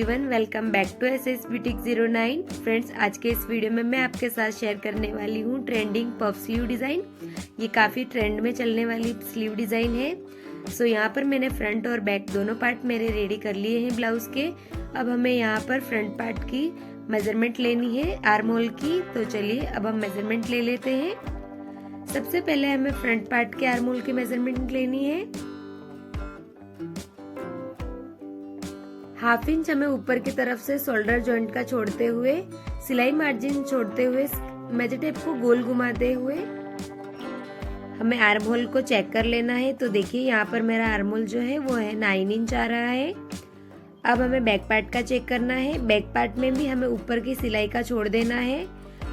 Everyone, welcome back to SS boutique 09। Friends, आज के इस वीडियो में मैं आपके साथ शेयर करने वाली हूँ ट्रेंडिंग पफ स्लीव डिज़ाइन। ये काफ़ी ट्रेंड में चलने वाली स्लीव डिज़ाइन है। सो यहाँ पर मैंने फ्रंट और बैक दोनों पार्ट मेरे रेडी कर लिए हैं ब्लाउज के। अब हमें यहाँ पर फ्रंट पार्ट की मेजरमेंट लेनी है आर्म होल की। तो चलिए अब हम मेजरमेंट ले लेते हैं। सबसे पहले हमें फ्रंट पार्ट के आर्म होल की मेजरमेंट लेनी है। 1/2 इंच हमें ऊपर की तरफ से शोल्डर जॉइंट का छोड़ते हुए, सिलाई मार्जिन छोड़ते हुए, मेजर टेप को गोल घुमाते हुए हमें आर्म होल को चेक कर लेना है। तो देखिए यहाँ पर मेरा आर्म होल जो है वो है 9 इंच आ रहा है। अब हमें बैक पार्ट का चेक करना है। बैक पार्ट में भी हमें ऊपर की सिलाई का छोड़ देना है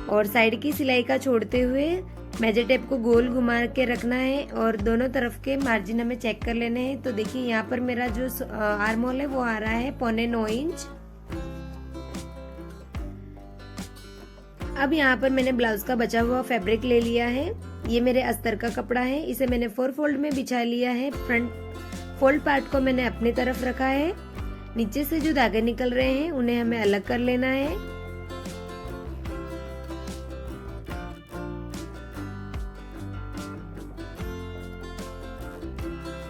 और साइड की सिलाई का छोड़ते हुए मेजर टेप को गोल घुमा के रखना है और दोनों तरफ के मार्जिन हमें चेक कर लेने हैं। तो देखिए यहाँ पर मेरा जो आर्म होल है वो आ रहा है 9.25 इंच। अब यहाँ पर मैंने ब्लाउज का बचा हुआ फैब्रिक ले लिया है। ये मेरे अस्तर का कपड़ा है, इसे मैंने 4 फोल्ड में बिछा लिया है। फ्रंट फोल्ड पार्ट को मैंने अपनी तरफ रखा है। नीचे से जो धागे निकल रहे हैं उन्हें हमें अलग कर लेना है।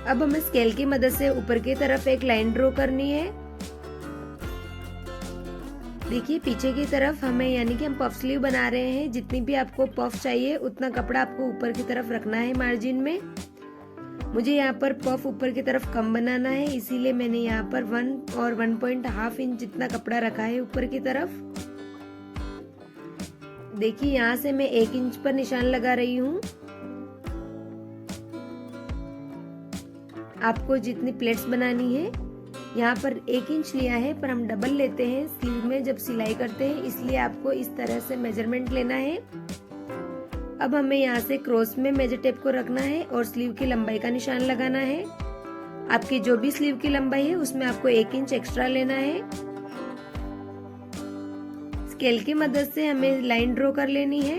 अब हमें स्केल की मदद से ऊपर की तरफ एक लाइन ड्रॉ करनी है। देखिए पीछे की तरफ हमें, यानी कि हम पफ स्लीव बना रहे हैं, जितनी भी आपको पफ चाहिए उतना कपड़ा आपको ऊपर की तरफ रखना है मार्जिन में। मुझे यहाँ पर पफ ऊपर की तरफ कम बनाना है, इसीलिए मैंने यहाँ पर 1 और 1.5 इंच जितना कपड़ा रखा है ऊपर की तरफ। देखिए यहाँ से मैं 1 इंच पर निशान लगा रही हूँ। आपको जितनी प्लेट्स बनानी है, यहाँ पर 1 इंच लिया है, पर हम डबल लेते हैं स्लीव में जब सिलाई करते हैं, इसलिए आपको इस तरह से मेजरमेंट लेना है। अब हमें यहाँ से क्रॉस में मेजर टेप को रखना है और स्लीव की लंबाई का निशान लगाना है। आपकी जो भी स्लीव की लंबाई है उसमें आपको 1 इंच एक्स्ट्रा लेना है। स्केल की मदद से हमें लाइन ड्रॉ कर लेनी है।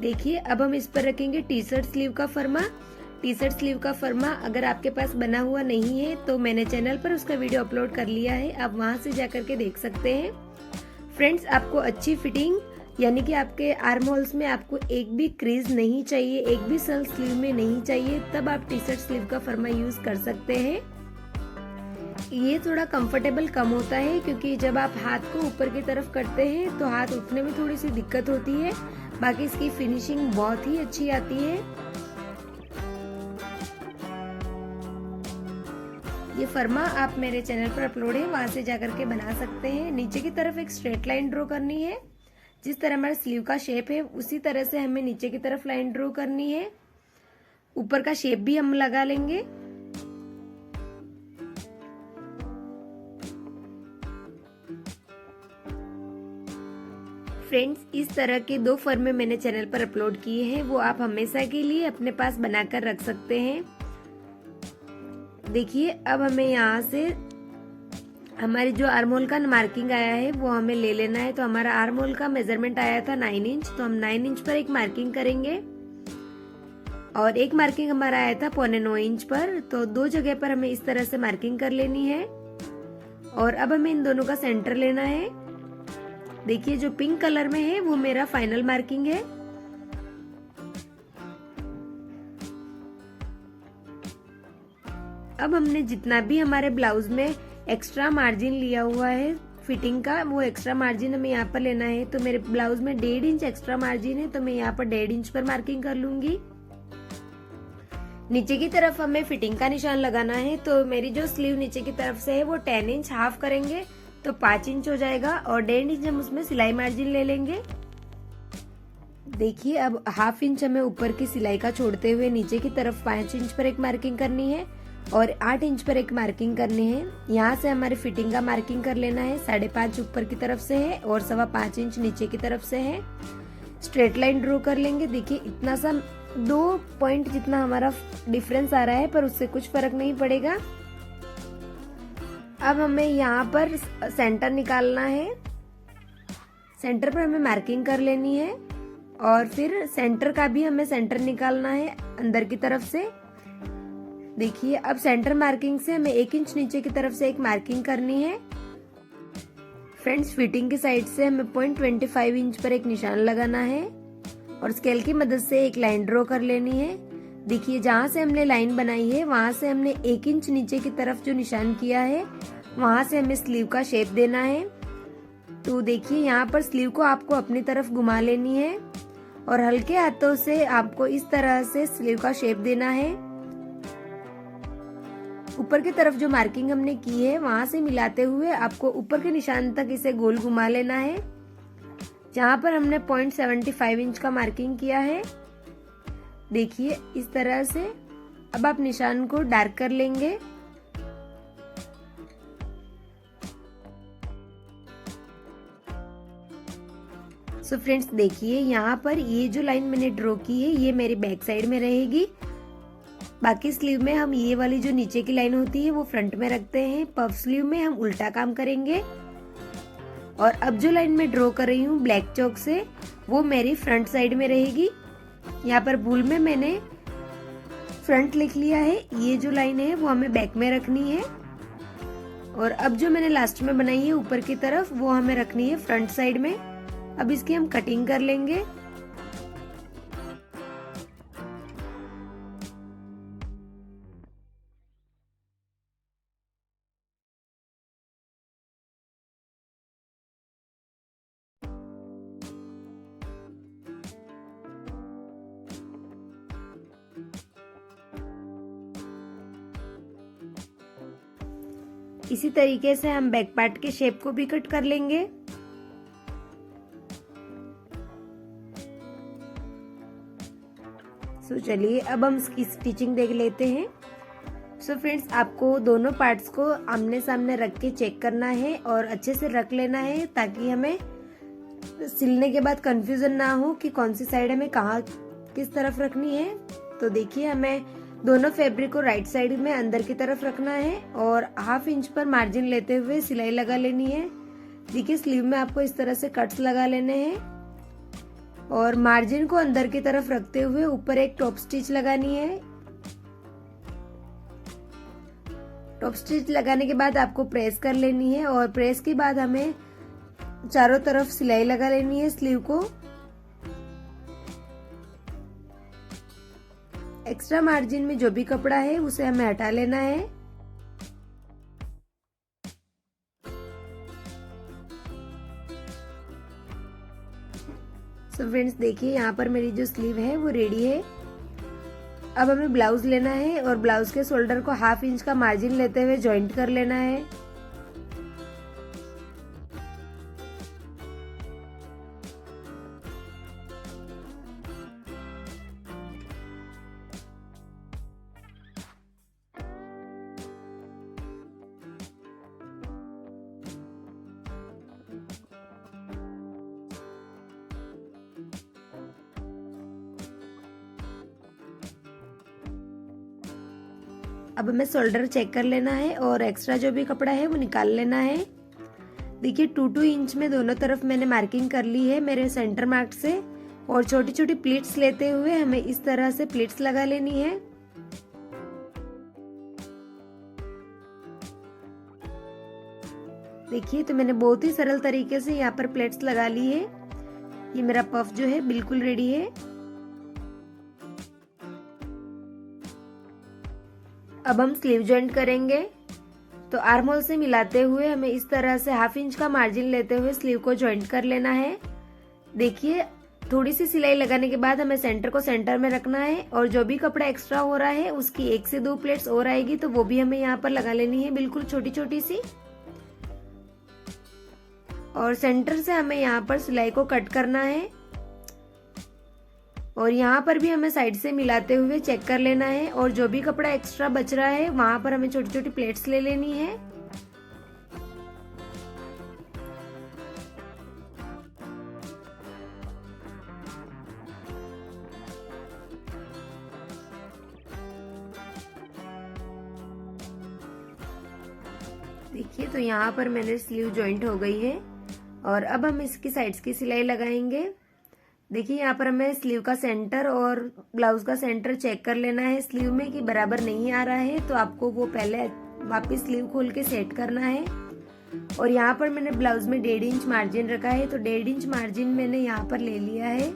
देखिए अब हम इस पर रखेंगे टी शर्ट स्लीव का फर्मा। टी शर्ट स्लीव का फर्मा अगर आपके पास बना हुआ नहीं है तो मैंने चैनल पर उसका वीडियो अपलोड कर लिया है, आप वहां से जाकर के देख सकते हैं। फ्रेंड्स, आपको अच्छी फिटिंग, यानी कि आपके आर्म होल्स में आपको एक भी क्रीज नहीं चाहिए, एक भी सल स्लीव में नहीं चाहिए, तब आप टी शर्ट स्लीव का फर्मा यूज कर सकते हैं। ये थोड़ा कंफर्टेबल कम होता है क्योंकि जब आप हाथ को ऊपर की तरफ करते हैं तो हाथ उठने में थोड़ी सी दिक्कत होती है। बाकी इसकी फिनिशिंग बहुत ही अच्छी आती है। ये फर्मा आप मेरे चैनल पर अपलोड है, वहां से जाकर के बना सकते हैं। नीचे की तरफ एक स्ट्रेट लाइन ड्रॉ करनी है। जिस तरह हमारे स्लीव का शेप है उसी तरह से हमें नीचे की तरफ लाइन ड्रॉ करनी है। ऊपर का शेप भी हम लगा लेंगे। फ्रेंड्स, इस तरह के 2 फर्मे मैंने चैनल पर अपलोड किए हैं, वो आप हमेशा के लिए अपने पास बनाकर रख सकते हैं। देखिए अब हमें यहाँ से हमारी जो आर्म होल का मार्किंग आया है वो हमें ले लेना है। तो हमारा आर्म होल का मेजरमेंट आया था 9 इंच, तो हम 9 इंच पर एक मार्किंग करेंगे और एक मार्किंग हमारा आया था 9.25 इंच पर। तो 2 जगह पर हमें इस तरह से मार्किंग कर लेनी है और अब हमें इन दोनों का सेंटर लेना है। देखिए जो पिंक कलर में है वो मेरा फाइनल मार्किंग है। अब हमने जितना भी हमारे ब्लाउज में एक्स्ट्रा मार्जिन लिया हुआ है फिटिंग का, वो एक्स्ट्रा मार्जिन हमें यहाँ पर लेना है। तो मेरे ब्लाउज में 1.5 इंच एक्स्ट्रा मार्जिन है, तो मैं यहाँ पर 1.5 इंच पर मार्किंग कर लूंगी। नीचे की तरफ हमें फिटिंग का निशान लगाना है। तो मेरी जो स्लीव नीचे की तरफ से है वो 10 इंच, हाफ करेंगे तो 5 इंच हो जाएगा और 1.5 इंच हम उसमें सिलाई मार्जिन ले लेंगे। देखिए अब 1/2 इंच हमें ऊपर की सिलाई का छोड़ते हुए नीचे की तरफ 5 इंच पर एक मार्किंग करनी है और 8 इंच पर एक मार्किंग करनी है। यहाँ से हमारे फिटिंग का मार्किंग कर लेना है। 5.5 ऊपर की तरफ से है और 5.25 इंच नीचे की तरफ से है। स्ट्रेट लाइन ड्रॉ कर लेंगे। देखिए इतना सा 2 पॉइंट जितना हमारा डिफरेंस आ रहा है, पर उससे कुछ फर्क नहीं पड़ेगा। अब हमें यहाँ पर सेंटर निकालना है। सेंटर पर हमें मार्किंग कर लेनी है और फिर सेंटर का भी हमें सेंटर निकालना है अंदर की तरफ से। देखिए अब सेंटर मार्किंग से हमें 1 इंच नीचे की तरफ से एक मार्किंग करनी है। फ्रेंड्स फिटिंग की साइड से हमें 0.25 इंच पर एक निशान लगाना है और स्केल की मदद से एक लाइन ड्रॉ कर लेनी है। देखिए जहाँ से हमने लाइन बनाई है वहां से हमने 1 इंच नीचे की तरफ जो निशान किया है वहां से हमें स्लीव का शेप देना है। तो देखिए यहाँ पर स्लीव को आपको अपनी तरफ घुमा लेनी है और हल्के हाथों से आपको इस तरह से स्लीव का शेप देना है। ऊपर की तरफ जो मार्किंग हमने की है वहां से मिलाते हुए आपको ऊपर के निशान तक इसे गोल घुमा लेना है जहां पर हमने 0.75 इंच का मार्किंग किया है। देखिए इस तरह से अब आप निशान को डार्क कर लेंगे। सो फ्रेंड्स देखिए यहाँ पर ये जो लाइन मैंने ड्रॉ की है ये मेरी बैक साइड में रहेगी। बाकी स्लीव में हम ये वाली जो नीचे की लाइन होती है वो फ्रंट में रखते हैं। पफ स्लीव में हम उल्टा काम करेंगे। और अब जो लाइन मैं ड्रॉ कर रही हूँ ब्लैक चौक से वो मेरी फ्रंट साइड में रहेगी। यहाँ पर भूल में मैंने फ्रंट लिख लिया है, ये जो लाइन है वो हमें बैक में रखनी है। और अब जो मैंने लास्ट में बनाई है ऊपर की तरफ वो हमें रखनी है फ्रंट साइड में। अब इसकी हम कटिंग कर लेंगे। इसी तरीके से हम बैक पार्ट के शेप को भी कट कर लेंगे। सो चलिए अब हम इसकी स्टिचिंग देख लेते हैं। सो फ्रेंड्स आपको दोनों पार्ट्स को आमने सामने रख के चेक करना है और अच्छे से रख लेना है ताकि हमें सिलने के बाद कंफ्यूजन ना हो कि कौन सी साइड हमें कहाँ किस तरफ रखनी है। तो देखिए हमें दोनों फैब्रिक को राइट साइड में अंदर की तरफ रखना है और 1/2 इंच पर मार्जिन लेते हुए सिलाई लगा लेनी है। देखिए स्लीव में आपको इस तरह से कट्स लगा लेने हैं और मार्जिन को अंदर की तरफ रखते हुए ऊपर एक टॉप स्टिच लगानी है। टॉप स्टिच लगाने के बाद आपको प्रेस कर लेनी है और प्रेस के बाद हमें चारों तरफ सिलाई लगा लेनी है स्लीव को। एक्स्ट्रा मार्जिन में जो भी कपड़ा है उसे हमें हटा लेना है। सो फ्रेंड्स देखिए यहाँ पर मेरी जो स्लीव है वो रेडी है। अब हमें ब्लाउज लेना है और ब्लाउज के शोल्डर को 1/2 इंच का मार्जिन लेते हुए जॉइंट कर लेना है। अब हमें शोल्डर चेक कर लेना है और एक्स्ट्रा जो भी कपड़ा है वो निकाल लेना है। देखिए 2-2 इंच में दोनों तरफ मैंने मार्किंग कर ली है मेरे सेंटर मार्क से और छोटी छोटी प्लीट्स लेते हुए हमें इस तरह से प्लीट्स लगा लेनी है। देखिए तो मैंने बहुत ही सरल तरीके से यहाँ पर प्लेट्स लगा ली है। ये मेरा पफ जो है बिल्कुल रेडी है। अब हम स्लीव जॉइंट करेंगे। तो आर्म होल से मिलाते हुए हमें इस तरह से 1/2 इंच का मार्जिन लेते हुए स्लीव को जॉइंट कर लेना है। देखिए थोड़ी सी सिलाई लगाने के बाद हमें सेंटर को सेंटर में रखना है और जो भी कपड़ा एक्स्ट्रा हो रहा है उसकी 1 से 2 प्लेट्स और आएगी तो वो भी हमें यहाँ पर लगा लेनी है बिल्कुल छोटी छोटी सी। और सेंटर से हमें यहाँ पर सिलाई को कट करना है और यहाँ पर भी हमें साइड से मिलाते हुए चेक कर लेना है और जो भी कपड़ा एक्स्ट्रा बच रहा है वहां पर हमें छोटी छोटी प्लेट्स ले लेनी है। देखिए तो यहाँ पर मैंने स्लीव जॉइंट हो गई है। और अब हम इसकी साइड्स की सिलाई लगाएंगे। देखिए यहाँ पर हमें स्लीव का सेंटर और ब्लाउज का सेंटर चेक कर लेना है स्लीव में कि बराबर नहीं आ रहा है, तो आपको वो पहले वापस स्लीव खोल के सेट करना है। और यहाँ पर मैंने ब्लाउज में 1.5 इंच मार्जिन रखा है, तो 1.5 इंच मार्जिन मैंने यहाँ पर ले लिया है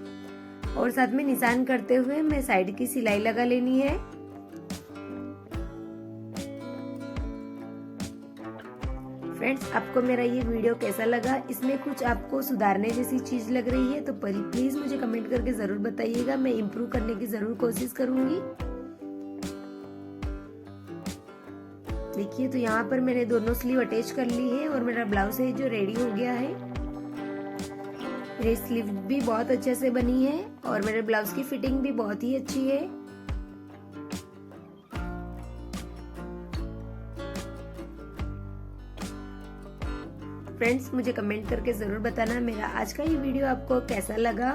और साथ में निशान करते हुए मैं साइड की सिलाई लगा लेनी है। फ्रेंड्स, आपको मेरा ये वीडियो कैसा लगा, इसमें कुछ आपको सुधारने जैसी चीज लग रही है तो प्लीज मुझे कमेंट करके जरूर बताइएगा, मैं इम्प्रूव करने की जरूर कोशिश करूंगी। देखिए तो यहाँ पर मैंने दोनों स्लीव अटैच कर ली है और मेरा ब्लाउज है जो रेडी हो गया है। मेरी स्लीव भी बहुत अच्छे से बनी है और मेरे ब्लाउज की फिटिंग भी बहुत ही अच्छी है। फ्रेंड्स, मुझे कमेंट करके जरूर बताना मेरा आज का ये वीडियो आपको कैसा लगा,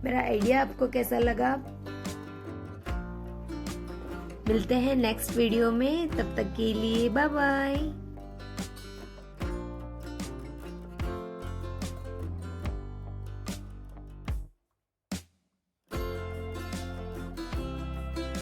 मेरा आइडिया आपको कैसा लगा। मिलते हैं नेक्स्ट वीडियो में, तब तक के लिए बाय बाय।